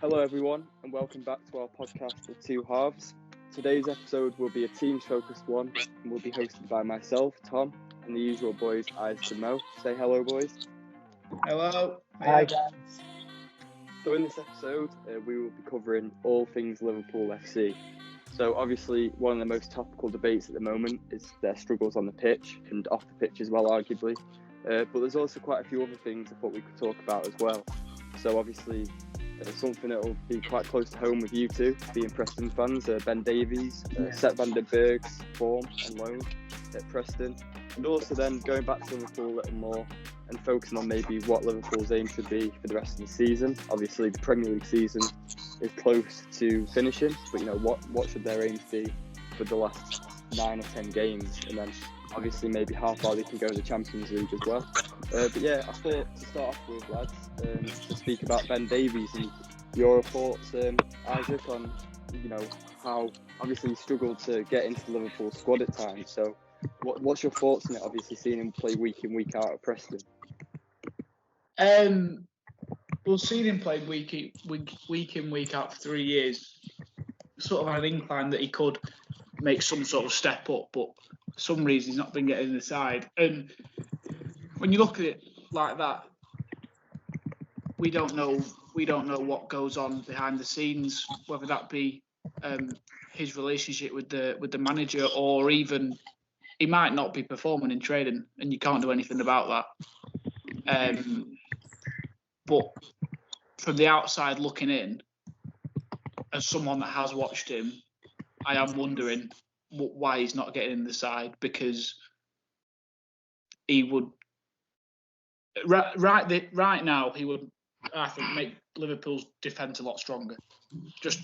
Hello everyone and welcome back to our podcast of Two Halves. Today's episode will be a teams focused one and will be hosted by myself, Tom, and the usual boys, Isaac and Mo. Say hello boys. Hello. Hi guys. So in this episode we will be covering all things Liverpool FC. So obviously one of the most topical debates at the moment is their struggles on the pitch and off the pitch as well arguably. But there's also quite a few other things I thought we could talk about as well. So obviously something that will be quite close to home with you two, being Preston fans, Ben Davies, Sepp van der Berg's form and loan at Preston, and also then going back to Liverpool a little more and focusing on maybe what Liverpool's aim should be for the rest of the season. Obviously the Premier League season is close to finishing, but you know what should their aims be for the last 9 or 10 games, and then obviously maybe how far they can go in the Champions League as well. But yeah, I thought to start off with, lads, to speak about Ben Davies and your thoughts, Isaac, on how obviously he struggled to get into the Liverpool squad at times. So what's your thoughts on it? Obviously seeing him play week in week out at Preston. Well, seeing him play week in week out for 3 years, sort of had an incline that he could make some sort of step up, but for some reason he's not been getting in the side. And when you look at it like that, we don't know what goes on behind the scenes, whether that be his relationship with the manager, or even he might not be performing in training, and you can't do anything about that. But from the outside looking in, as someone that has watched him, I am wondering why he's not getting in the side, because he would right now he would, I think, make Liverpool's defence a lot stronger, just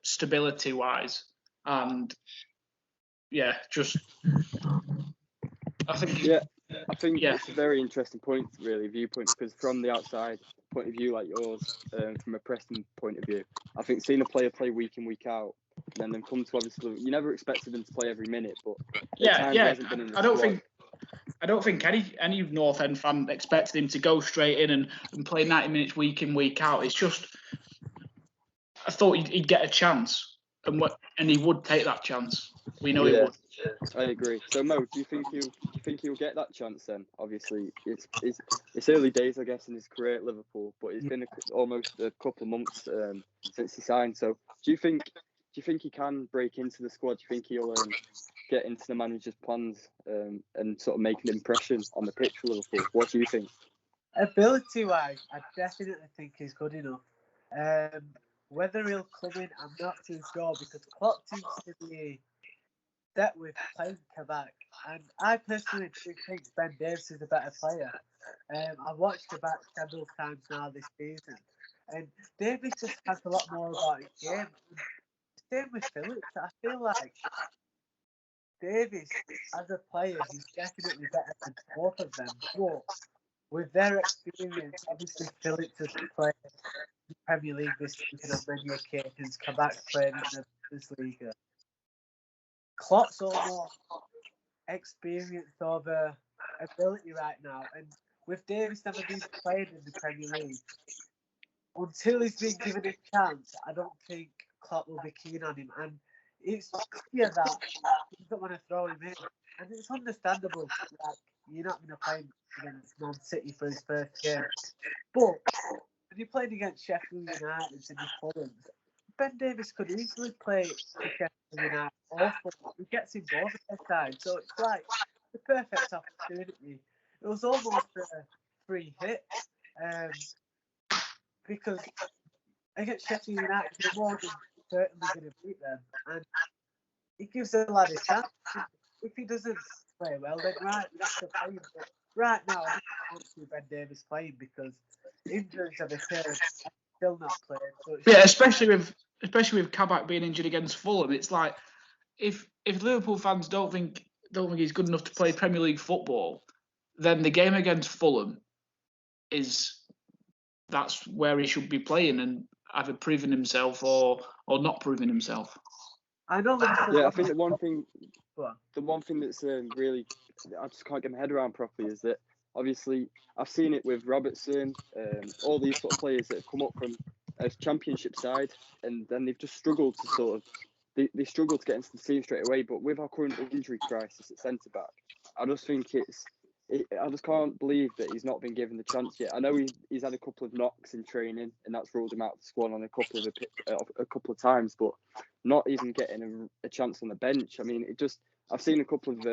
stability wise, and I think it's a very interesting viewpoint, because from the outside point of view like yours, from a Preston point of view, I think seeing a player play week in week out and then come to obviously, you never expected them to play every minute, but hasn't been in the squad. I don't think any North End fan expected him to go straight in and play 90 minutes week in, week out. It's just, I thought he'd get a chance, and he would take that chance. We know he would. I agree. So Mo, do you think he'll get that chance then? Obviously, it's early days, I guess, in his career at Liverpool, but it's been almost a couple of months since he signed. So do you think he can break into the squad? Do you think he'll get into the manager's plans and sort of make an impression on the pitch for Liverpool? What do you think? Ability-wise, I definitely think he's good enough. Whether he'll come in, I'm not too sure, because Klopp seems to be set with playing Kabak, and I personally do think Ben Davies is a better player. I've watched Kabak several times now this season, and Davies just has a lot more about his game. Same with Phillips. I feel like Davies, as a player, he's definitely better than both of them. But with their experience, obviously Phillips has played the Premier League this season on many occasions. Kabak's played in the Bundesliga. Klopp's almost experience over ability right now, and with Davies never been played in the Premier League, until he's been given a chance, I don't think Klopp will be keen on him, and it's clear that he doesn't want to throw him in, and it's understandable. Like, you're not going to play against Man City for his first game, but when he played against Sheffield United and Fulham, Ben Davies could easily play for Sheffield United. Also, he gets him both at the time, so it's like the perfect opportunity. It was almost a free hit, because against Sheffield United, you're more than certainly going to beat them, and it gives the lad a chance. If he doesn't play well, then right, we have to play him. But right now, I don't see Ben Davies playing because injuries have occurred. Still not playing. So especially with Kabak being injured against Fulham, it's like if Liverpool fans don't think he's good enough to play Premier League football, then the game against Fulham that's where he should be playing and either proving himself or not proving himself. I know. I think the one thing that's really, I just can't get my head around properly, is that obviously I've seen it with Robertson, all these sort of players that have come up from a championship side, and then they've just struggled to sort of they struggled to get into the team straight away. But with our current injury crisis at centre back, I just think I just can't believe that he's not been given the chance yet. I know he's had a couple of knocks in training, and that's ruled him out of the squad on a couple of times, but not even getting a chance on the bench. I mean, I've seen a couple of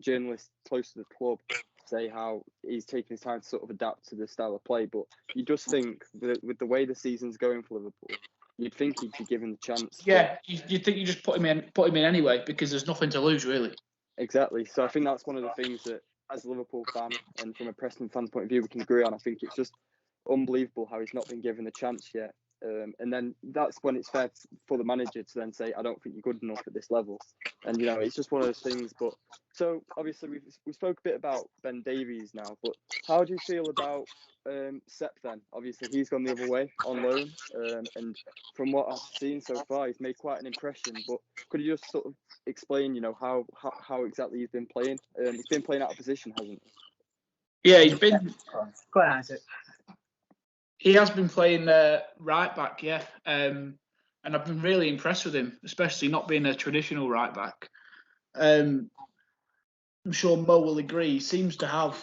journalists close to the club say how he's taking his time to sort of adapt to the style of play, but you just think that with the way the season's going for Liverpool, you'd think he'd be given the chance. Yeah, you'd think you just put him in anyway, because there's nothing to lose, really. Exactly. So I think that's one of the things that, as a Liverpool fan and from a Preston fan's point of view, we can agree on. I think it's just unbelievable how he's not been given the chance yet. And then that's when it's fair for the manager to then say, I don't think you're good enough at this level. And, it's just one of those things. But so obviously we spoke a bit about Ben Davies now, but how do you feel about Sepp then? Obviously he's gone the other way on loan. And from what I've seen so far, he's made quite an impression. But could you just sort of explain, how exactly he's been playing? He's been playing out of position, hasn't he? Yeah, he's been. Go ahead, Isaac. He has been playing right back, yeah. And I've been really impressed with him, especially not being a traditional right back. I'm sure Mo will agree. He seems to have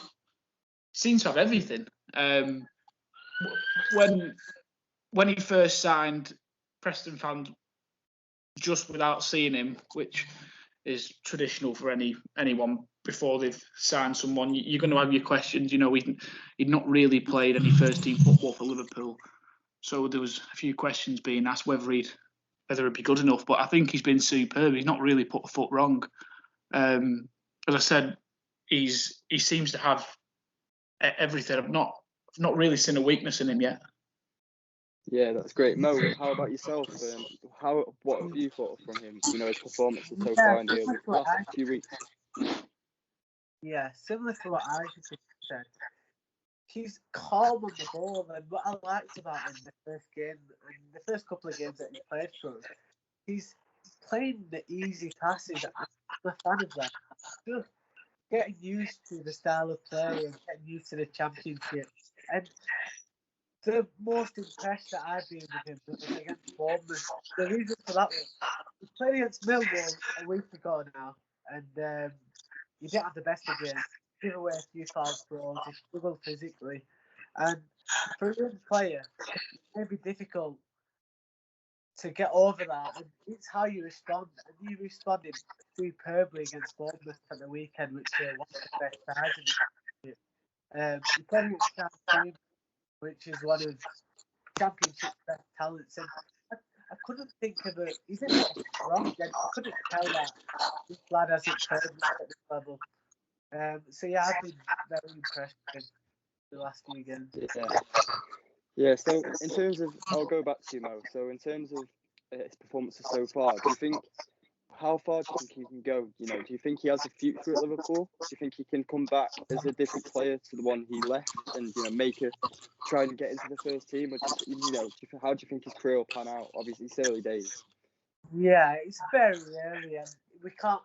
everything. When he first signed, Preston fans, just without seeing him, which is traditional for anyone before they've signed someone, you're going to have your questions. He'd not really played any first team football for Liverpool, so there was a few questions being asked whether he'd be good enough. But I think he's been superb. He's not really put a foot wrong. As I said, he seems to have everything. I've not really seen a weakness in him yet. Yeah, that's great. Mo, how about yourself? What have you thought from him? His performances so far in the last few weeks. Yeah, similar to what I said. He's calm on the ball, and what I liked about him the first game and the first couple of games that he played for us, he's playing the easy passes. I'm a fan of that. Just getting used to the style of play and getting used to the championship. And the most impressed that I've been with him was against Bournemouth. The reason for that was he played against Millwall a week ago now, and he didn't have the best of games. Give away a few fouls for all. He struggled physically, and for a young player, it may be difficult to get over that. And it's how you respond. And you responded superbly against Bournemouth at the weekend, which were one of the best sides in the championship. He played against Championship, which is one of Championship's best talents. And I couldn't think of it. He didn't get it wrong. I couldn't tell that this lad hasn't played at this level. So yeah, I've been very impressed with the last few games. Yeah. So in terms of, I'll go back to you, Mo. So in terms of his performances so far, how far do you think he can go? Do you think he has a future at Liverpool? Do you think he can come back as a different player to the one he left and try and get into the first team? Or how do you think his career will pan out? Obviously, it's early days. Yeah, it's very early, and we can't.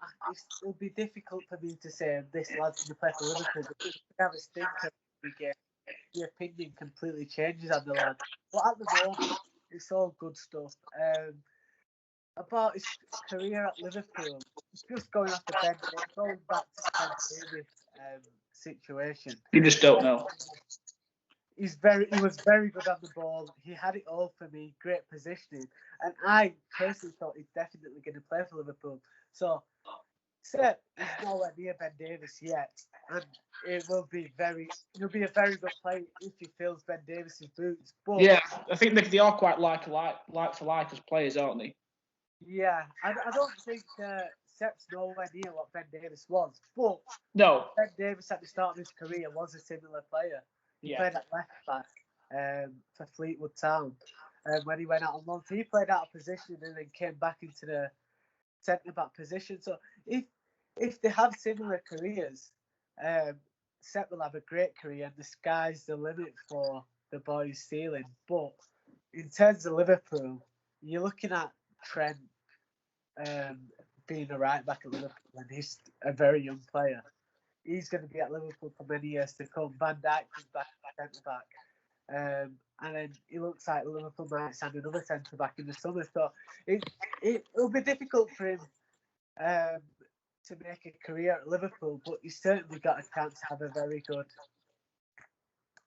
It'll be difficult for me to say this lad's going to play for Liverpool, because if we have a stinker we get, the opinion completely changes on the lad. But at the moment, it's all good stuff. About his career at Liverpool, just going off the bench, going back to Ben Davies situation. You just don't know. He was very good on the ball. He had it all for me, great positioning, and I personally thought he's definitely going to play for Liverpool. So, Sepp is nowhere near Ben Davies yet, and he'll be a very good player if he fills Ben Davies' boots. But yeah, I think they are quite like for like as players, aren't they? Yeah, I don't think Sepp's nowhere near what Ben Davies was, but no, Ben Davies at the start of his career was a similar player. He played at left back for Fleetwood Town, and when he went out on loan, he played out of position and then came back into the centre back position. So if they have similar careers, Sepp will have a great career, and the sky's the limit for the boys' ceiling. But in terms of Liverpool, you're looking at Trent being a right back at Liverpool, and he's a very young player. He's going to be at Liverpool for many years to come. Van Dijk is back centre back. and then it looks like Liverpool might sign another centre back in the summer. So it'll be difficult for him to make a career at Liverpool, but he's certainly got a chance to have a very good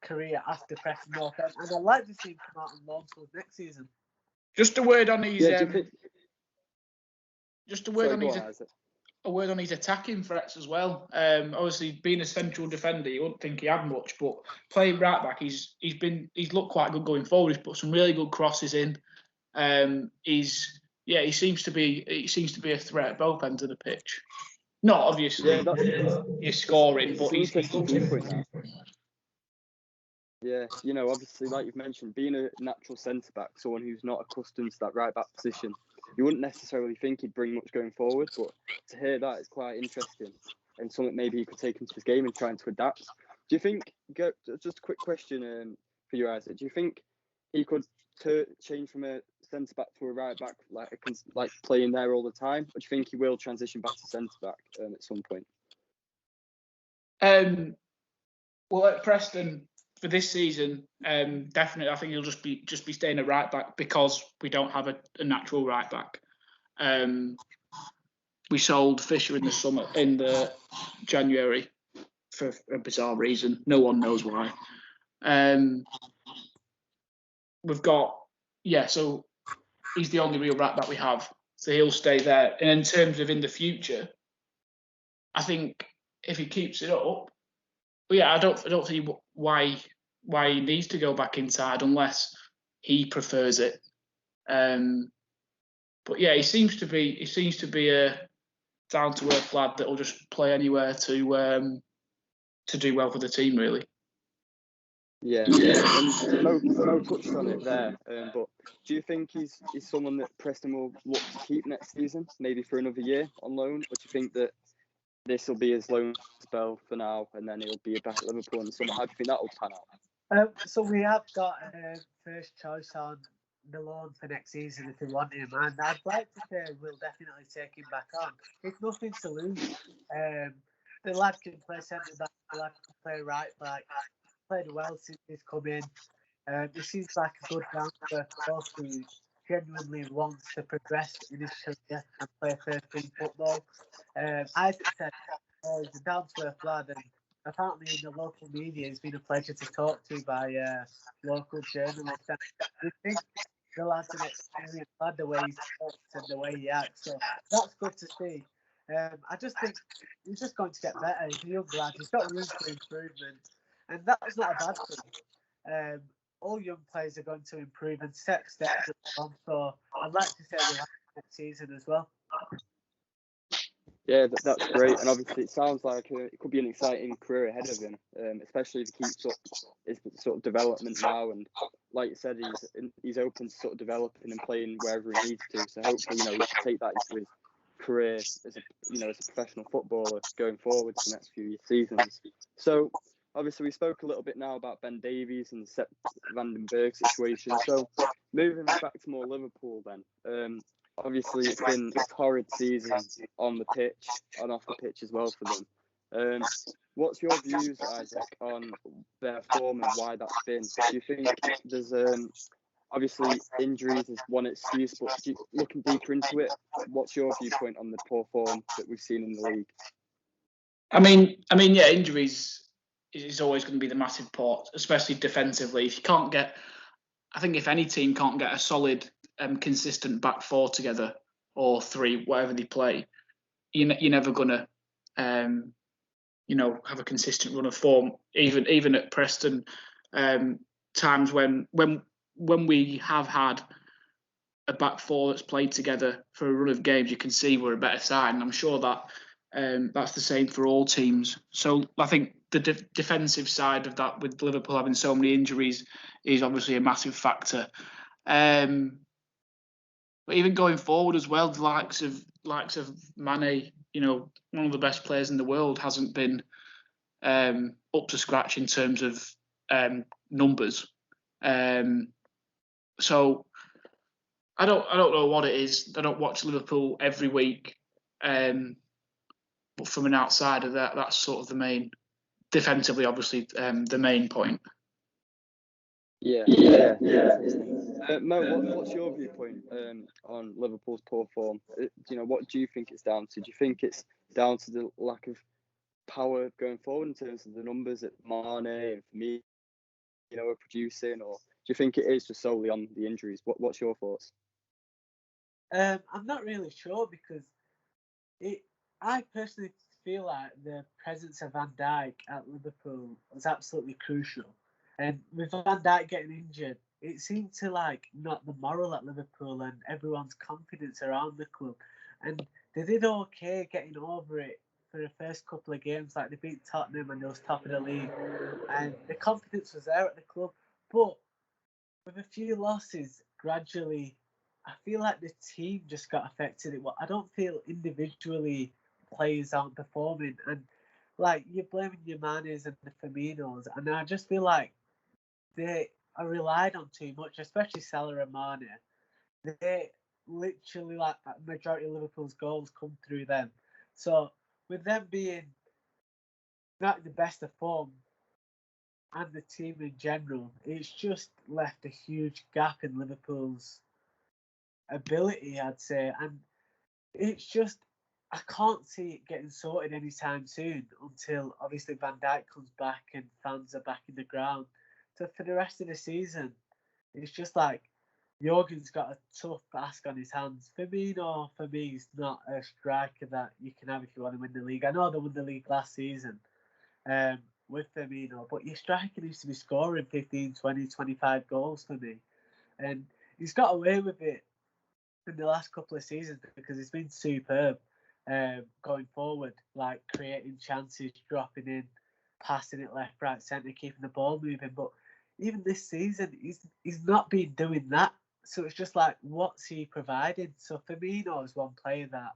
career after Preston North End, and I'd like to see him come out on loan for next season. Just a word on his. Yeah, do you think... Just a word Sorry, on go his. on, Isaac. A word on his attacking threats as well. Obviously, being a central defender, you wouldn't think he had much, but playing right back, he's looked quite good going forward. He's put some really good crosses in. He seems to be a threat at both ends of the pitch. Not obviously he's scoring, but he's viewpoint that. Yeah, obviously, like you've mentioned, being a natural centre back, someone who's not accustomed to that right back position, you wouldn't necessarily think he'd bring much going forward, but to hear that is quite interesting and something maybe he could take into his game and trying to adapt. Do you think, just a quick question for you, Isaac, do you think he could change from a centre back to a right back, like playing there all the time, or do you think he will transition back to centre back at some point? Well, at Preston for this season, definitely, I think he'll just be staying at right back because we don't have a natural right back. We sold Fisher in the January for a bizarre reason. No one knows why. We've got so he's the only real right back we have, so he'll stay there. And in terms of in the future, I think if he keeps it up, I don't see why he needs to go back inside unless he prefers it. But he seems to be a down to earth lad that will just play anywhere to do well for the team, really. Yeah. And Mo touched on it there, but do you think he's someone that Preston will look to keep next season, maybe for another year on loan, or do you think that this will be his loan spell for now, and then he'll be back at Liverpool in the summer? How do you think that will pan out? So we have got first choice on the loan for next season if we want him, and I'd like to say we'll definitely take him back on. It's nothing to lose. The lad can play centre back, the lad can play right back. Played well since he's come in. He seems like a good down-to-earth coach who genuinely wants to progress in his career and play first-team football. I said he's a down-to-earth lad, and apparently in the local media he's been a pleasure to talk to by local journalists. And we think the lad's an experienced lad, the way he talks and the way he acts. So that's good to see. I just think he's just going to get better. He's a young lad. He's got room for improvement. And that's not a bad thing. All young players are going to improve and set steps on. So I'd like to say we'll have next season as well. Yeah, that's great. And obviously it sounds like it could be an exciting career ahead of him, especially if he keeps up his sort of development now. And like you said, he's open to sort of developing and playing wherever he needs to. So hopefully, he can take that into his career as a professional footballer going forward for the next few seasons. So obviously, we spoke a little bit now about Ben Davies and Sepp van den Berg situation. So moving back to more Liverpool then. Obviously, it's been a torrid season on the pitch and off the pitch as well for them. What's your views, Isaac, on their form and why that's been? Do you think there's obviously injuries is one excuse, but looking deeper into it, what's your viewpoint on the poor form that we've seen in the league? I mean, injuries is always going to be the massive part, especially defensively. If you can't get, I think if any team can't get a solid, consistent back four together or three, whatever they play, you're never going to, have a consistent run of form. Even at Preston, times when we have had a back four that's played together for a run of games, you can see we're a better side, and I'm sure that that's the same for all teams. So I think the defensive side of that, with Liverpool having so many injuries, is obviously a massive factor. But even going forward as well, the likes of Mane, one of the best players in the world, hasn't been up to scratch in terms of numbers. So I don't know what it is. I don't watch Liverpool every week, but from an outsider, that's sort of the main, defensively, obviously, the main point. Yeah. Mo, what's your viewpoint on Liverpool's poor form? What do you think it's down to? Do you think it's down to the lack of power going forward in terms of the numbers that Mane and Firmino are producing, or do you think it is just solely on the injuries? What's your thoughts? I'm not really sure because I personally feel like the presence of Van Dijk at Liverpool was absolutely crucial. And with Van Dijk getting injured, it seemed to knock the moral at Liverpool and everyone's confidence around the club. And they did okay getting over it for the first couple of games. Like they beat Tottenham and they was top of the league, and the confidence was there at the club. But with a few losses, gradually, I feel like the team just got affected. I don't feel individually players aren't performing, and you're blaming your Manes and the Firminos, and I just feel like they are relied on too much, especially Salah and Mane. They literally a majority of Liverpool's goals come through them. So with them being not the best of form, and the team in general, it's just left a huge gap in Liverpool's ability, I'd say. And it's just, I can't see it getting sorted anytime soon until obviously Van Dijk comes back and fans are back in the ground. So for the rest of the season, it's just Jurgen's got a tough task on his hands. Firmino, for me, is not a striker that you can have if you want to win the league. I know they won the league last season, with Firmino, but your striker needs to be scoring 15, 20, 25 goals for me. And he's got away with it in the last couple of seasons because he's been superb going forward, creating chances, dropping in, passing it left, right, centre, keeping the ball moving. But even this season, he's not been doing that. So it's just what's he providing? So Firmino is one player that,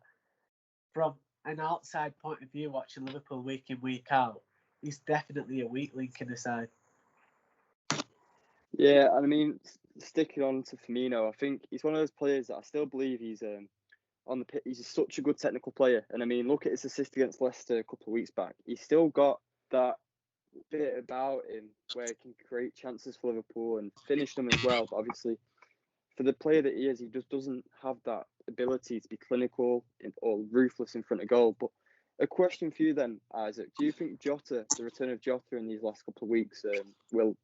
from an outside point of view, watching Liverpool week in, week out, he's definitely a weak link in the side. Yeah, I mean, sticking on to Firmino, I think he's one of those players that I still believe he's on the pitch. He's such a good technical player, and I mean, look at his assist against Leicester a couple of weeks back. He's still got that bit about him where he can create chances for Liverpool and finish them as well. But obviously, for the player that he is, he just doesn't have that ability to be clinical or ruthless in front of goal. But a question for you then, Isaac: do you think the return of Jota in these last couple of weeks, will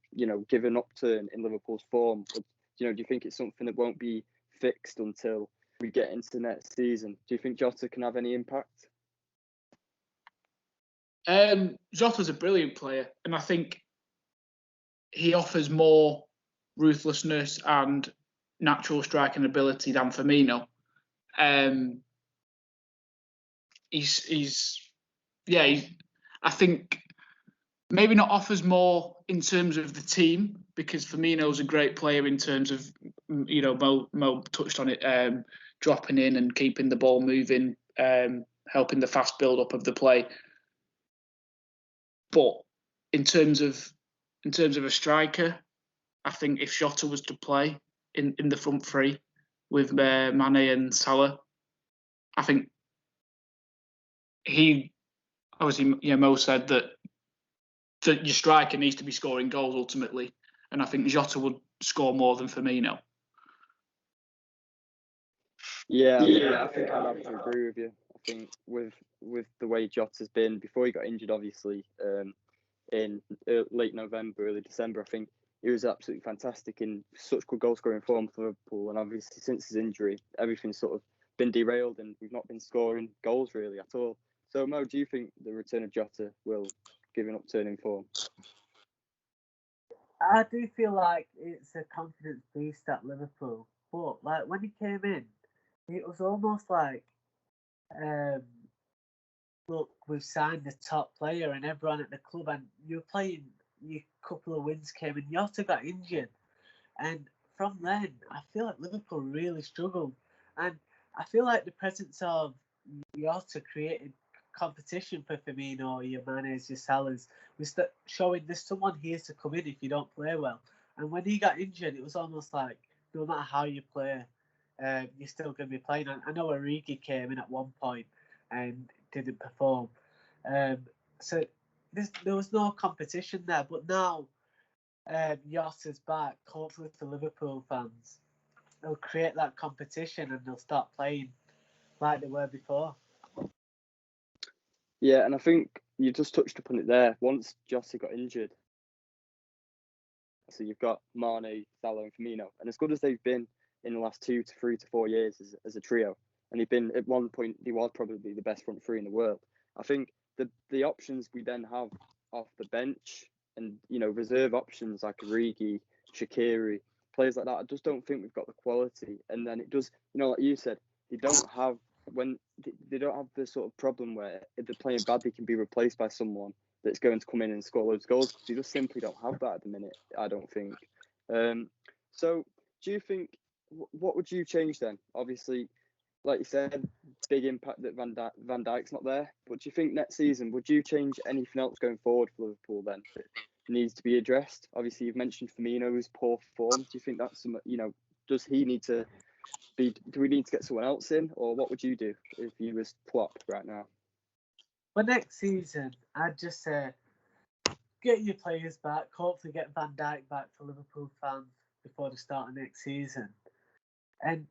give an upturn in Liverpool's form? But, do you think it's something that won't be fixed until we get into next season? Do you think Jota can have any impact? Jota's a brilliant player, and I think he offers more ruthlessness and natural striking ability than Firmino. I think maybe not offers more in terms of the team, because Firmino's a great player in terms of, Mo touched on it, dropping in and keeping the ball moving, helping the fast build up of the play. But in terms of a striker, I think if Jota was to play in the front three with Mane and Salah, I think he obviously, Mo said that your striker needs to be scoring goals ultimately, and I think Jota would score more than Firmino. Yeah, I think I'd have to agree with you. I think with the way Jota's been before he got injured, obviously, in late November, early December, I think he was absolutely fantastic in such good goal scoring form for Liverpool. And obviously, since his injury, everything's sort of been derailed, and we've not been scoring goals really at all. So, Mo, do you think the return of Jota will give an upturn in form? I do feel like it's a confidence boost at Liverpool, but when he came in, it was almost look, we've signed the top player and everyone at the club, and you're playing, your couple of wins came and Jota got injured. And from then, I feel like Liverpool really struggled. And I feel like the presence of Jota created competition for Firmino, your Manes, your Salahs. Was showing there's someone here to come in if you don't play well. And when he got injured, it was almost like no matter how you play, you're still going to be playing. I know Origi came in at one point and didn't perform. So there was no competition there. But now Yoss is back, hopefully for Liverpool fans, they'll create that competition and they'll start playing like they were before. Yeah, and I think you just touched upon it there. Once Jossie got injured, so you've got Mane, Salah, and Firmino, and as good as they've been in the last 2 to 3 to 4 years as a trio, and they've been at one point he was probably the best front three in the world. I think the options we then have off the bench and reserve options like Origi, Shaqiri, players like that, I just don't think we've got the quality. And then it does, like you said, they don't have the sort of problem where if they're playing bad, they can be replaced by someone that's going to come in and score loads of goals. You just simply don't have that at the minute, I don't think. So do you think, what would you change then? Obviously, like you said, big impact that Van Dijk's not there. But do you think next season, would you change anything else going forward for Liverpool then that needs to be addressed? Obviously, you've mentioned Firmino's poor form. Do you think that's does he need to be? Do we need to get someone else in, or what would you do if you was Klopp right now? For next season, I'd just say get your players back. Hopefully, get Van Dijk back for Liverpool fans before the start of next season. And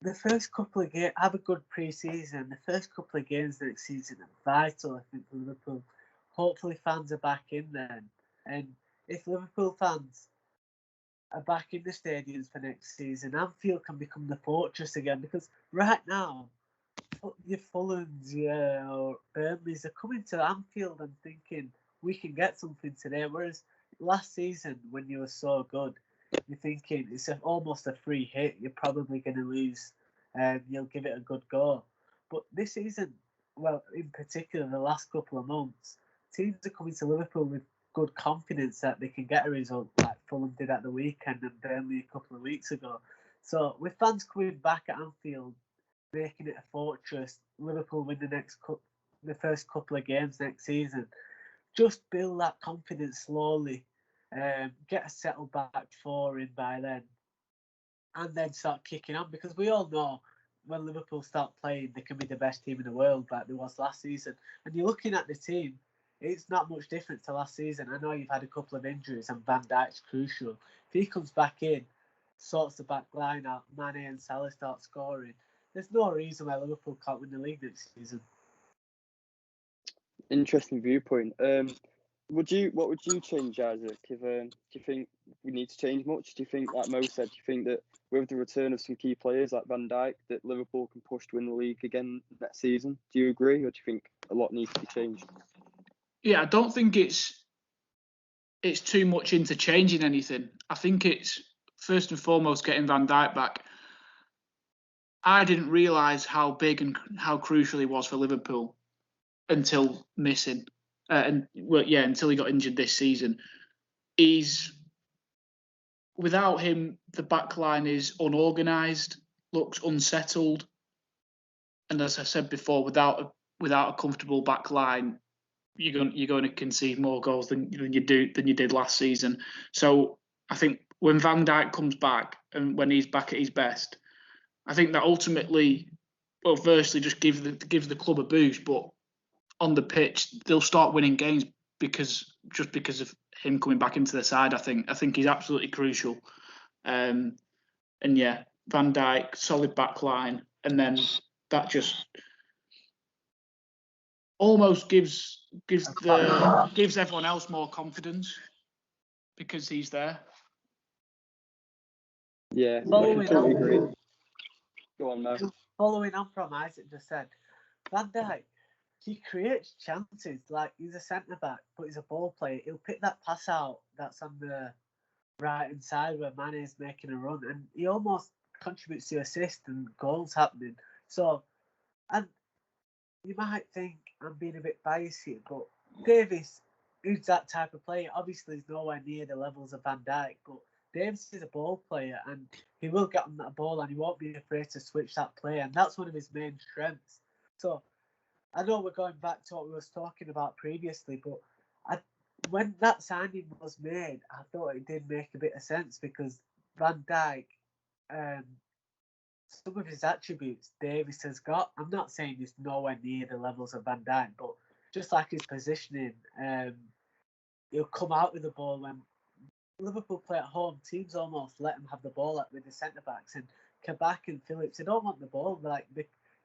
the first couple of games, have a good pre-season. The first couple of games next season are vital, I think, for Liverpool. Hopefully, fans are back in then. And if Liverpool fans are back in the stadiums for next season, Anfield can become the fortress again. Because right now, your Fulhams, or Burnleys are coming to Anfield and thinking we can get something today. Whereas last season, when you were so good, you're thinking it's almost a free hit. You're probably going to lose, and you'll give it a good go. But this season, well, in particular, the last couple of months, teams are coming to Liverpool with good confidence that they can get a result like Fulham did at the weekend and Burnley a couple of weeks ago. So with fans coming back at Anfield, making it a fortress, Liverpool win the first couple of games next season, just build that confidence slowly, get a settled back four in by then, and then start kicking on, because we all know when Liverpool start playing, they can be the best team in the world like they was last season. And you're looking at the team, it's not much different to last season. I know you've had a couple of injuries and Van Dijk's crucial. If he comes back in, sorts the back line out, Mane and Salah start scoring, there's no reason why Liverpool can't win the league next season. Interesting viewpoint. What would you change, Isaac? If do you think we need to change much? Do you think, like Mo said, do you think that with the return of some key players like Van Dijk, that Liverpool can push to win the league again next season? Do you agree, or do you think a lot needs to be changed? Yeah, I don't think it's too much into changing anything. I think it's first and foremost getting Van Dijk back. I didn't realise how big and how crucial he was for Liverpool until missing, until he got injured this season. Without him, the back line is unorganised, looks unsettled, and as I said before, without a comfortable back line, you're going to concede more goals than you did last season. So I think when Van Dijk comes back and when he's back at his best, I think that ultimately, well, firstly, just gives the club a boost, but on the pitch they'll start winning games because of him coming back into the side. I think he's absolutely crucial. And yeah, Van Dijk, solid back line, and then that just almost gives everyone else more confidence because he's there. Yeah, I completely agree. Go on, Mo. Following on from Isaac just said, Van Dijk, he creates chances. Like, he's a centre back, but he's a ball player. He'll pick that pass out that's on the right hand side where Mane is making a run, and he almost contributes to assist and goals happening. So, and you might think I'm being a bit biased here, but Davies, who's that type of player, obviously is nowhere near the levels of Van Dijk, but Davies is a ball player and he will get on that ball and he won't be afraid to switch that play, and that's one of his main strengths. So I know we're going back to what we was talking about previously, but when that signing was made, I thought it did make a bit of sense because Van Dijk, some of his attributes Davies has got. I'm not saying he's nowhere near the levels of Van Dijk, but just like his positioning, he'll come out with the ball when Liverpool play at home, teams almost let them have the ball with the centre backs, and Kabak and Phillips, they don't want the ball.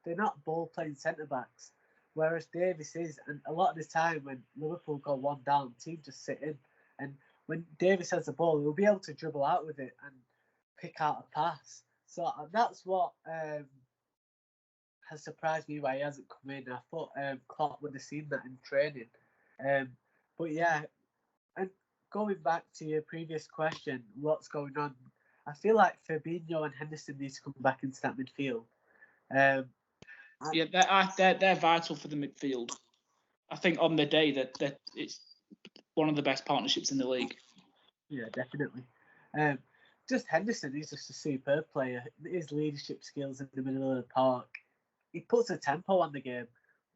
They're not ball playing centre backs, whereas Davies is. And a lot of the time when Liverpool go one down, teams just sit in. And when Davies has the ball, he'll be able to dribble out with it and pick out a pass. So that's what has surprised me why he hasn't come in. I thought Klopp would have seen that in training. But yeah, and going back to your previous question, what's going on? I feel like Fabinho and Henderson need to come back into that midfield. They're vital for the midfield. I think on the day that it's one of the best partnerships in the league. Yeah, definitely. Just Henderson, he's just a superb player. His leadership skills in the middle of the park. He puts a tempo on the game.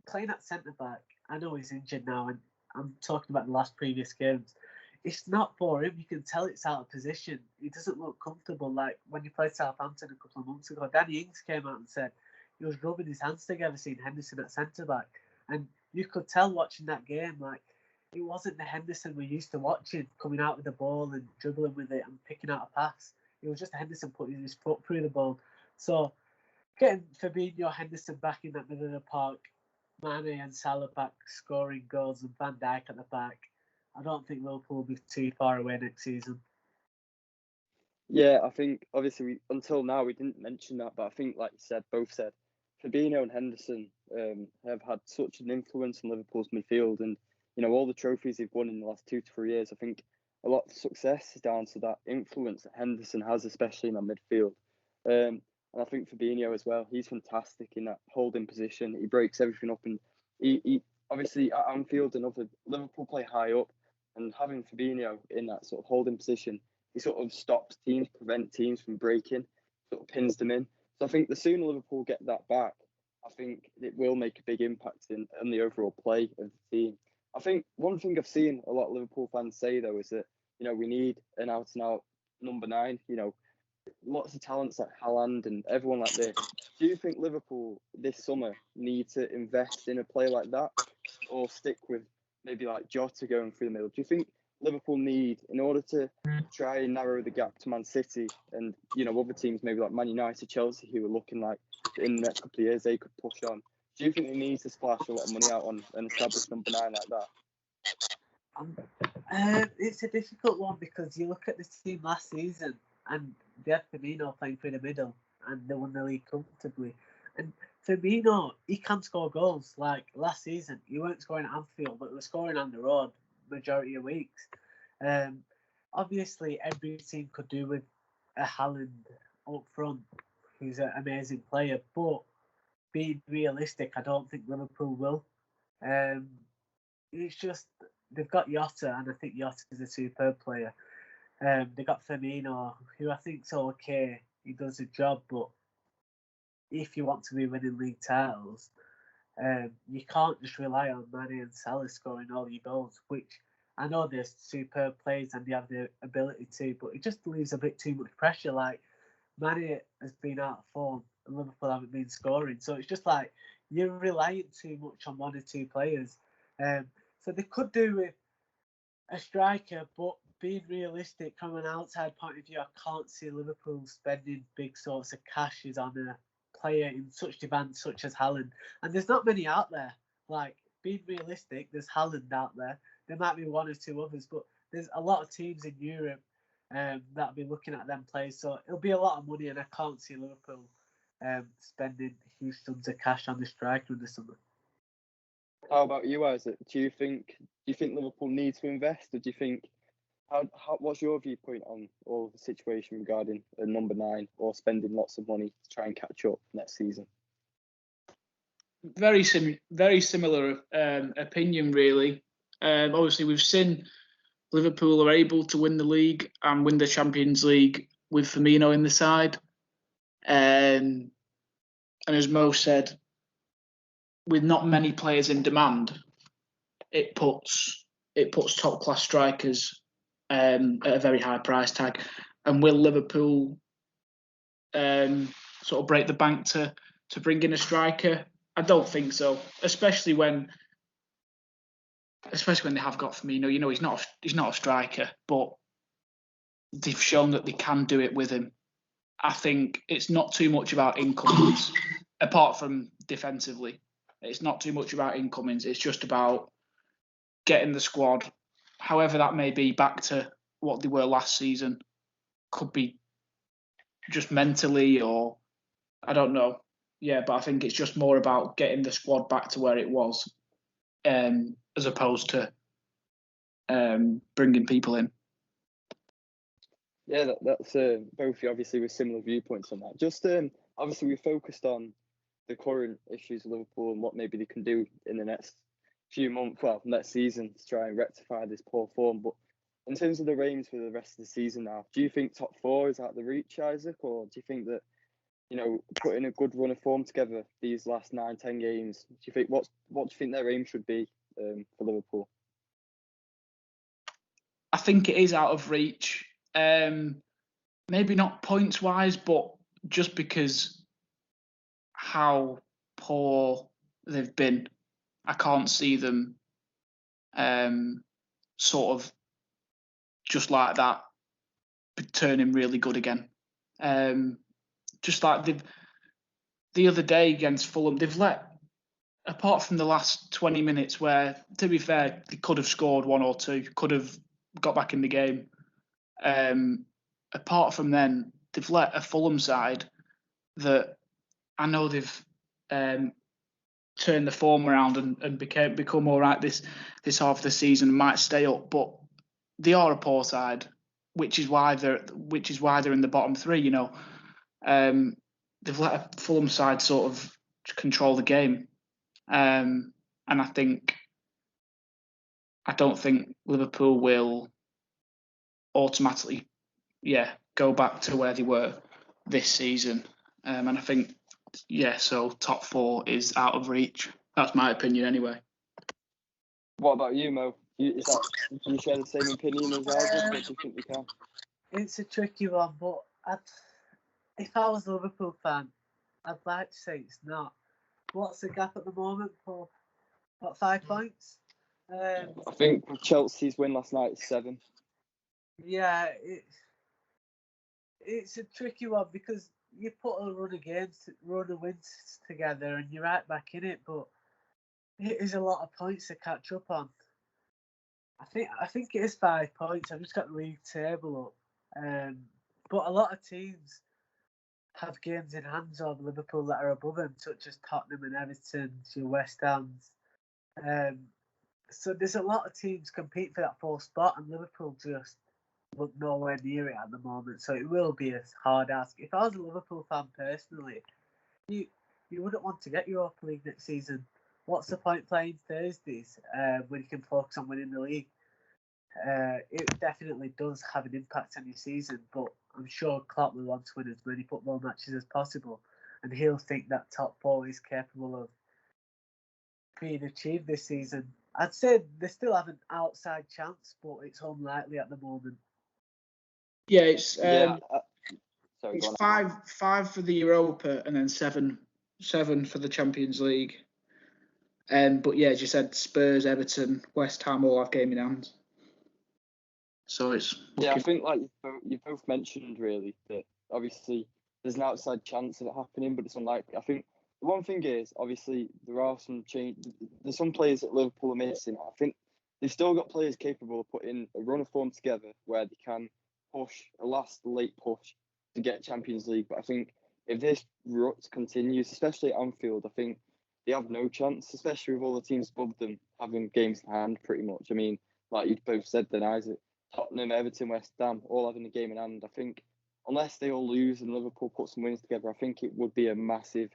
Playing at centre back, I know he's injured now, and I'm talking about the last previous games. It's not for him. You can tell it's out of position. He doesn't look comfortable. Like when he played Southampton a couple of months ago, Danny Ings came out and said he was rubbing his hands together seeing Henderson at centre back, and you could tell watching that game like it wasn't the Henderson we're used to watching coming out with the ball and dribbling with it and picking out a pass. It was just Henderson putting his foot through the ball. So getting Fabinho, Henderson back in that middle of the park, Mane and Salah back scoring goals, and Van Dijk at the back, I don't think Liverpool will be too far away next season. Yeah, I think obviously until now we didn't mention that, but I think like you said, both said, Fabinho and Henderson have had such an influence on Liverpool's midfield, and all the trophies they've won in the last 2 to 3 years. I think a lot of success is down to that influence that Henderson has, especially in that midfield. And I think Fabinho as well. He's fantastic in that holding position. He breaks everything up, and he obviously at Anfield and other Liverpool play high up, and having Fabinho in that sort of holding position, he sort of stops teams, prevent teams from breaking, sort of pins them in. So I think the sooner Liverpool get that back, I think it will make a big impact on the overall play of the team. I think one thing I've seen a lot of Liverpool fans say though is that we need an out and out number 9. Lots of talents like Haaland and everyone like this. Do you think Liverpool this summer need to invest in a player like that, or stick with maybe like Jota going through the middle? Do you think Liverpool need, in order to try and narrow the gap to Man City and other teams maybe like Man United, Chelsea, who are looking like in the next couple of years they could push on? Do you think they need to splash a lot of money out on an established number 9 like that? It's a difficult one because you look at the team last season and they had Firmino playing through the middle and they won the league comfortably. And Firmino, he can score goals. Like last season, he weren't scoring at Anfield, but he was scoring on the road majority of weeks. Obviously, every team could do with a Haaland up front, who's an amazing player. But being realistic, I don't think Liverpool will. It's just they've got Jota, and I think Jota is a superb player. They got Firmino, who I think's okay. He does a job, but if you want to be winning league titles, you can't just rely on Mane and Salah scoring all your goals, which I know they're superb players and they have the ability to, but it just leaves a bit too much pressure. Like Mane has been out of form and Liverpool haven't been scoring, so it's just like you're relying too much on one or two players. So they could do with a striker, but being realistic from an outside point of view, I can't see Liverpool spending big sorts of cashes on a player in such demand such as Haaland. And there's not many out there. Like, being realistic, there's Haaland out there. There might be one or two others, but there's a lot of teams in Europe that'll be looking at them players. So it'll be a lot of money, and I can't see Liverpool spending huge sums of cash on the striker in the summer. How about you, Isaac? Do you think Liverpool need to invest, or do you think what's your viewpoint on all the situation regarding a number 9 or spending lots of money to try and catch up next season? Very similar opinion, really. Obviously, we've seen Liverpool are able to win the league and win the Champions League with Firmino in the side. And as Mo said, with not many players in demand, it puts top class strikers at a very high price tag. And will Liverpool sort of break the bank to bring in a striker? I don't think so. Especially when they have got Firmino. He's not a striker, but they've shown that they can do it with him. I think it's not too much about incomings, apart from defensively. It's not too much about incomings. It's just about getting the squad, however that may be, back to what they were last season. Could be just mentally, or I don't know. Yeah, but I think it's just more about getting the squad back to where it was, as opposed to bringing people in. Yeah, that's both obviously with similar viewpoints on that. Just obviously we focused on the current issues of Liverpool and what maybe they can do in the next few months, well, next season to try and rectify this poor form. But in terms of the aims for the rest of the season now, do you think top four is out the reach, Isaac, or do you think that, you know, putting a good run of form together these last 9-10 games, do you think what do you think their aim should be for Liverpool? I think it is out of reach. Maybe not points wise, but just because how poor they've been, I can't see them sort of just like that turning really good again. Just like the other day against Fulham, they've let, apart from the last 20 minutes where, to be fair, they could have scored one or two, could have got back in the game. Apart from then, they've let a Fulham side that I know they've turned the form around and become all right this half of the season, might stay up, but they are a poor side, which is why they're in the bottom three. You know, they've let a Fulham side sort of control the game, and I don't think Liverpool will automatically, go back to where they were this season. And I think, so top four is out of reach. That's my opinion anyway. What about you, Mo? Do you share the same opinion as Isaac, or do you think they can? It's a tricky one, but if I was a Liverpool fan, I'd like to say it's not. What's the gap at the moment, Paul? What, 5 points? I think Chelsea's win last night is 7. Yeah, it's a tricky one because you put a run of wins together and you're right back in it, but it is a lot of points to catch up on. I think it is 5 points. I've just got the league table up, but a lot of teams have games in hands over Liverpool that are above them, such as Tottenham and Everton, your West Ham's. So there's a lot of teams competing for that 4th spot, and Liverpool just look nowhere near it at the moment. So it will be a hard ask. If I was a Liverpool fan personally, you wouldn't want to get Europa League next season. What's the point playing Thursdays when you can focus on winning the league? It definitely does have an impact on your season, but I'm sure Klopp will want to win as many football matches as possible, and he'll think that top 4 is capable of being achieved this season. I'd say they still have an outside chance, but it's unlikely at the moment. Yeah, it's Sorry, it's five for the Europa and then seven for the Champions League. But yeah, as you said, Spurs, Everton, West Ham all have game in hand. So it's I think like you both mentioned really that obviously there's an outside chance of it happening, but it's unlikely. I think the one thing is obviously there are some change. There's some players that Liverpool are missing. I think they've still got players capable of putting a run of form together where they can push a late push to get Champions League. But I think if this rut continues, especially at Anfield, I think they have no chance, especially with all the teams above them having games in hand pretty much. I mean, like you both said then, Isaac, Tottenham, Everton, West Ham, all having a game in hand. I think unless they all lose and Liverpool put some wins together, I think it would be a massive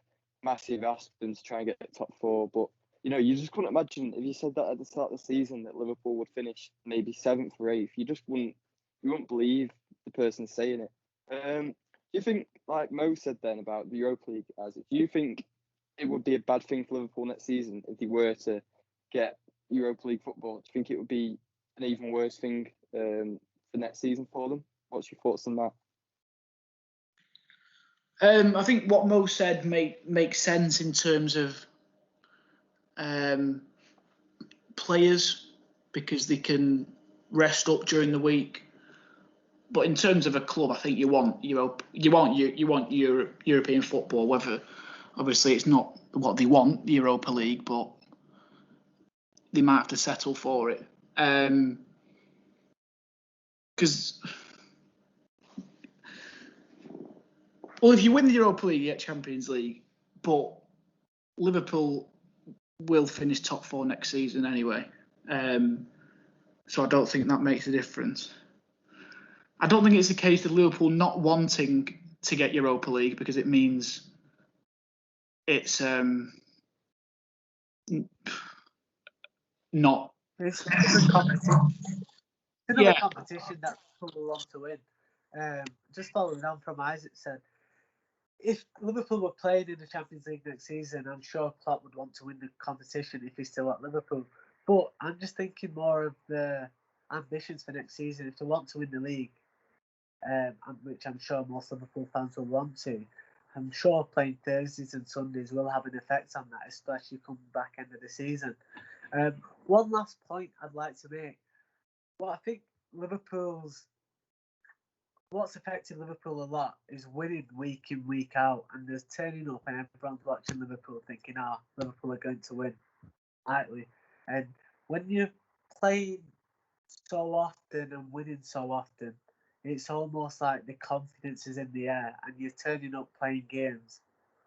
ask for them to try and get top 4. But, you know, you just couldn't imagine if you said that at the start of the season that Liverpool would finish maybe 7th or 8th. You just wouldn't believe the person saying it. Do you think, like Mo said then about the Europa League, Isaac, do you think it would be a bad thing for Liverpool next season if they were to get Europa League football? Do you think it would be an even worse thing for next season for them? What's your thoughts on that? I think what Mo said makes sense in terms of players, because they can rest up during the week. But in terms of a club, I think you want European football. Whether obviously it's not what they want, the Europa League, but they might have to settle for it. Because if you win the Europa League, you get Champions League, but Liverpool will finish top 4 next season anyway. So I don't think that makes a difference. I don't think it's a case of Liverpool not wanting to get Europa League because it means it's not. It's another competition. Yeah. Competition that Liverpool want to win. Just following on from Isaac said, if Liverpool were playing in the Champions League next season, I'm sure Klopp would want to win the competition if he's still at Liverpool. But I'm just thinking more of the ambitions for next season. If they want to win the league, which I'm sure most Liverpool fans will want to, I'm sure playing Thursdays and Sundays will have an effect on that, especially coming back end of the season. One last point I'd like to make. I think what's affected Liverpool a lot is winning week in, week out, and there's turning up and everyone's watching Liverpool thinking, Liverpool are going to win, rightly. And when you're playing so often and winning so often, it's almost like the confidence is in the air, and you're turning up playing games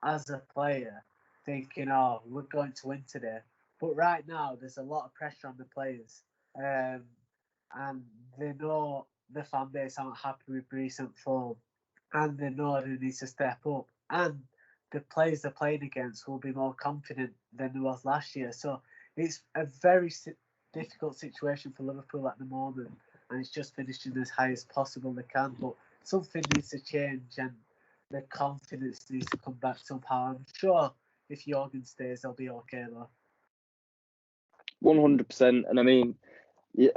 as a player thinking, we're going to win today. But right now, there's a lot of pressure on the players, and they know the fan base aren't happy with recent form, and they know they need to step up, and the players they're playing against will be more confident than they was last year. So it's a very difficult situation for Liverpool at the moment, and it's just finishing as high as possible they can. But something needs to change, and the confidence needs to come back somehow. I'm sure if Jurgen stays, they'll be okay though. 100%. And I mean,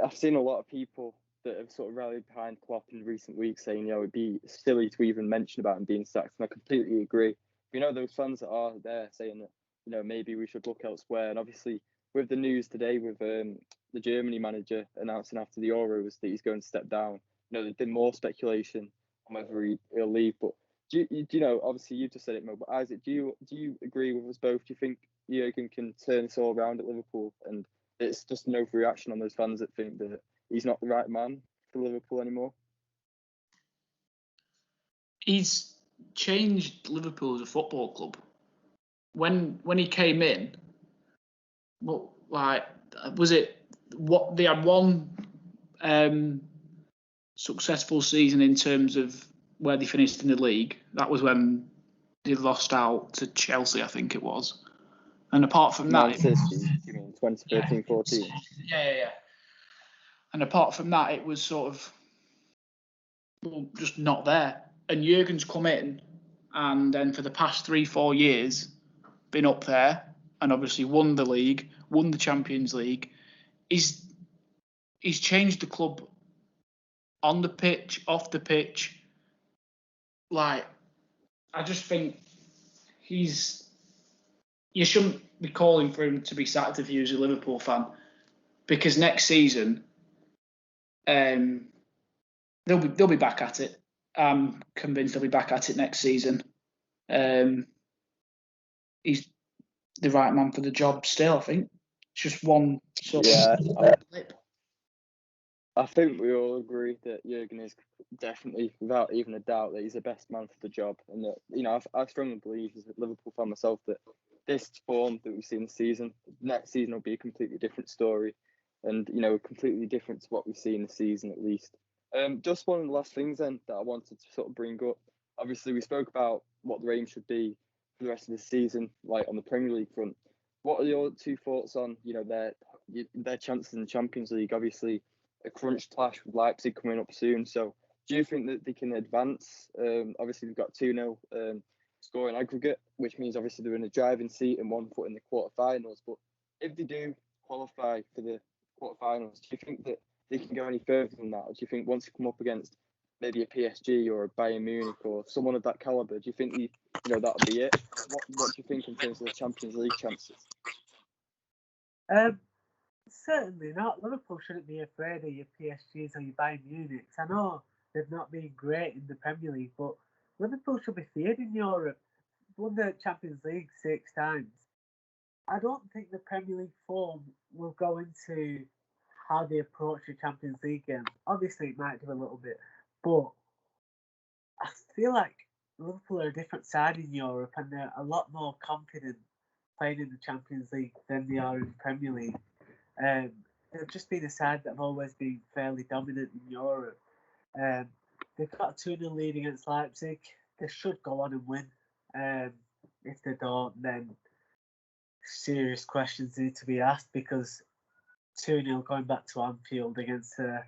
I've seen a lot of people that have sort of rallied behind Klopp in recent weeks saying, it'd be silly to even mention about him being sacked. And I completely agree. Those fans that are there saying that, maybe we should look elsewhere. And obviously, with the news today, with the Germany manager announcing after the Euros that he's going to step down, there's been more speculation on whether he'll leave. But do you know, obviously you've just said it, Mo, but Isaac, do you agree with us both? Do you think Jurgen can turn this all around at Liverpool, and it's just an overreaction on those fans that think that he's not the right man for Liverpool anymore? He's changed Liverpool as a football club. When he came in, was it what they had one successful season in terms of where they finished in the league? That was when they lost out to Chelsea, I think it was. And apart from that, you mean 2013-14? Yeah. And apart from that, it was sort of just not there. And Jurgen's come in, and then for the past 3-4 years, been up there, and obviously won the league, won the Champions League. He's changed the club on the pitch, off the pitch. I just think you shouldn't be calling for him to be sacked if he was a Liverpool fan, because next season, they'll be back at it. I'm convinced they'll be back at it next season. He's the right man for the job still, I think. It's just one sort of blip. I think we all agree that Jurgen is definitely, without even a doubt, that he's the best man for the job. And that, I strongly believe, as a Liverpool fan myself, that this form that we've seen this season, next season will be a completely different story, and completely different to what we've seen this season at least. Just one of the last things then that I wanted to sort of bring up. Obviously, we spoke about what the aim should be for the rest of the season, like on the Premier League front. What are your two thoughts on their chances in the Champions League? Obviously, a crunch clash with Leipzig coming up soon. So, do you think that they can advance? Obviously, they've got 2-0 scoring aggregate, which means obviously they're in a driving seat and 1 foot in the quarterfinals. But if they do qualify for the quarterfinals, do you think that they can go any further than that? Or do you think once they come up against maybe a PSG or a Bayern Munich or someone of that caliber, do you think that'll be it? What do you think in terms of the Champions League chances? Certainly not. Liverpool shouldn't be afraid of your PSGs or your Bayern Munichs. I know they've not been great in the Premier League, but Liverpool should be feared in Europe. Won the Champions League 6 times. I don't think the Premier League form will go into how they approach the Champions League game. Obviously, it might do a little bit, but I feel like Liverpool are a different side in Europe, and they're a lot more confident playing in the Champions League than they are in the Premier League. They've just been a side that have always been fairly dominant in Europe. They've got a 2-0 lead against Leipzig. They should go on and win. If they don't, then serious questions need to be asked, because 2-0 going back to Anfield against a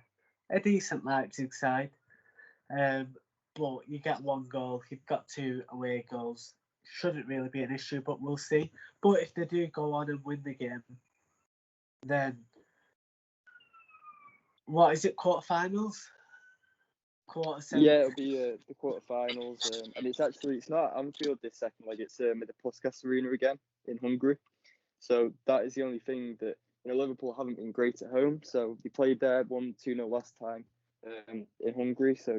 decent Leipzig side. But you get 1 goal, you've got 2 away goals. Shouldn't really be an issue, but we'll see. But if they do go on and win the game, then what is it, quarterfinals? Yeah, it'll be the quarterfinals, and it's not at Anfield this second leg. It's at the Puskas Arena again in Hungary. So that is the only thing that Liverpool haven't been great at home. So they played there, won 2-0 last time in Hungary. So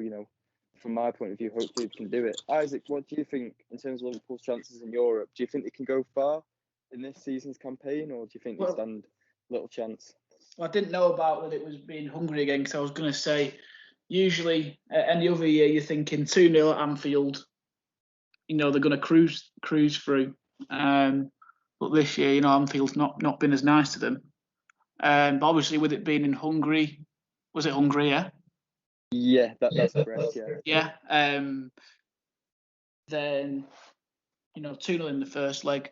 from my point of view, hopefully they can do it. Isaac, what do you think in terms of Liverpool's chances in Europe? Do you think they can go far in this season's campaign, or do you think they stand little chance? Well, I didn't know about that it was being Hungary again, because I was going to say, usually any other year you're thinking 2-0 at Anfield, they're going to cruise through. But this year, Anfield's not been as nice to them. But obviously, with it being in Hungary, was it Hungary? Yeah. Yeah, that's correct. Yeah. Yeah. Then 2-0 in the first leg.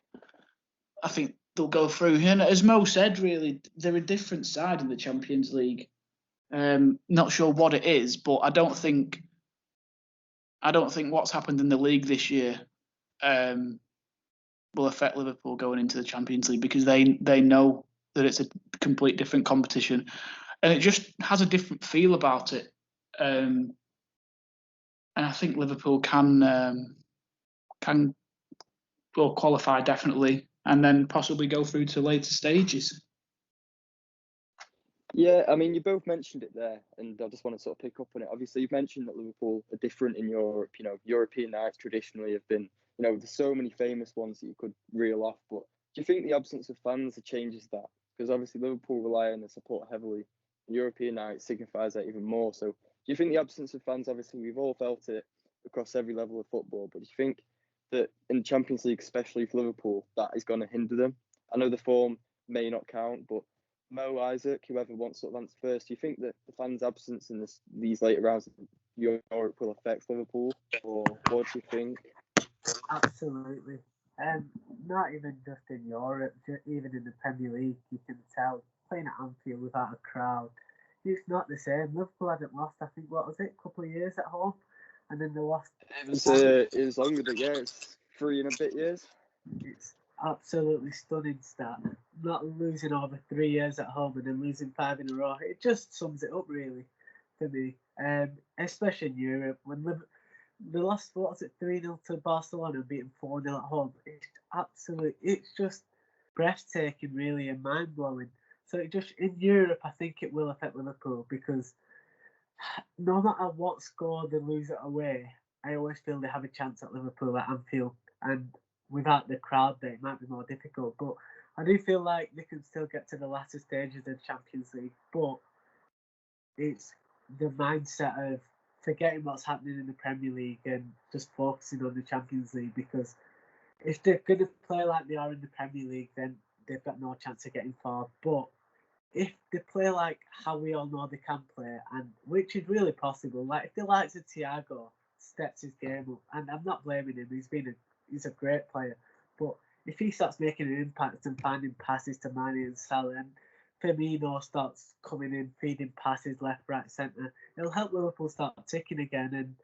I think they'll go through. And as Mo said, really, they're a different side in the Champions League. Not sure what it is, but I don't think what's happened in the league this year will affect Liverpool going into the Champions League, because they know that it's a complete different competition, and it just has a different feel about it. And I think Liverpool can qualify definitely, and then possibly go through to later stages. Yeah, I mean, you both mentioned it there, and I just want to sort of pick up on it. Obviously, you've mentioned that Liverpool are different in Europe. European nights traditionally have been, there's so many famous ones that you could reel off. But do you think the absence of fans changes that? Because obviously Liverpool rely on the support heavily. European nights signifies that even more. So do you think the absence of fans, obviously we've all felt it across every level of football, but do you think that in the Champions League, especially for Liverpool, that is going to hinder them? I know the form may not count, but Mo, Isaac, whoever wants to answer first, do you think that the fans' absence in these later rounds of Europe will affect Liverpool, or what do you think? Absolutely. Not even just in Europe, even in the Premier League, you can tell playing at Anfield without a crowd, it's not the same. Liverpool hadn't lost, I think, what was it, a couple of years at home, and then they lost. It was longer, but yeah, it's 3 and a bit years. It's absolutely stunning stat. Not losing over 3 years at home and then losing 5 in a row. It just sums it up really for me. Especially in Europe, when they lost, what was it, 3-0 to Barcelona and beating 4-0 at home. It's just breathtaking really, and mind blowing. So in Europe, I think it will affect Liverpool, because no matter what score they lose it away, I always feel they have a chance at Liverpool at Anfield, and without the crowd there, it might be more difficult. But I do feel like they can still get to the latter stages of the Champions League. But it's the mindset of forgetting what's happening in the Premier League and just focusing on the Champions League, because if they're going to play like they are in the Premier League, then they've got no chance of getting far. But if they play like how we all know they can play, and which is really possible, like if the likes of Thiago steps his game up, and I'm not blaming him, he's a great player, but if he starts making an impact and finding passes to Mane and Salah, and Firmino starts coming in, feeding passes left, right, centre, it'll help Liverpool start ticking again. And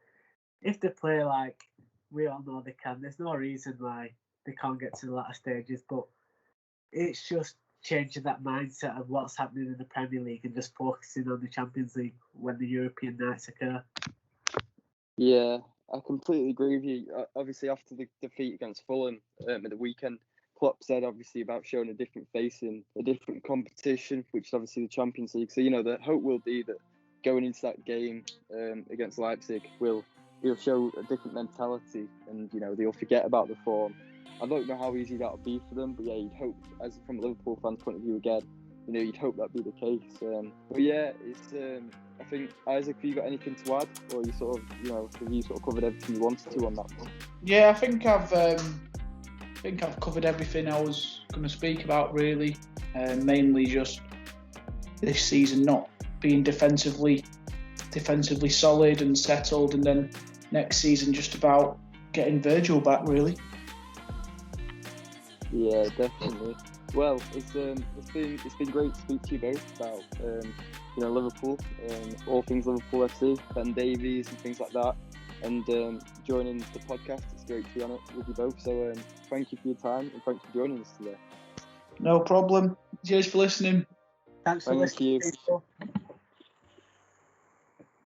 if they play like we all know they can, there's no reason why they can't get to the latter stages. But it's just changing that mindset of what's happening in the Premier League and just focusing on the Champions League when the European nights occur. Yeah, I completely agree with you. Obviously, after the defeat against Fulham at the weekend, Klopp said obviously about showing a different face in a different competition, which is obviously the Champions League. So, the hope will be that going into that game against Leipzig, he'll show a different mentality, and they'll forget about the form. I don't know how easy that'll be for them, but yeah, you'd hope, as from a Liverpool fan's point of view again, you'd hope that'd be the case. But yeah, it's I think, Isaac, have you got anything to add, or you sort of have you sort of covered everything you wanted to on that one? Yeah, I think I've covered everything I was going to speak about, really. Mainly just this season not being defensively solid and settled, and then next season just about getting Virgil back, really. Yeah, definitely. Well, it's been great to speak to you both about Liverpool, all things Liverpool FC, Ben Davies and things like that, and joining the podcast. It's great to be on it with you both. So thank you for your time, and thanks for joining us today. No problem. Cheers for listening. Thanks for listening, people.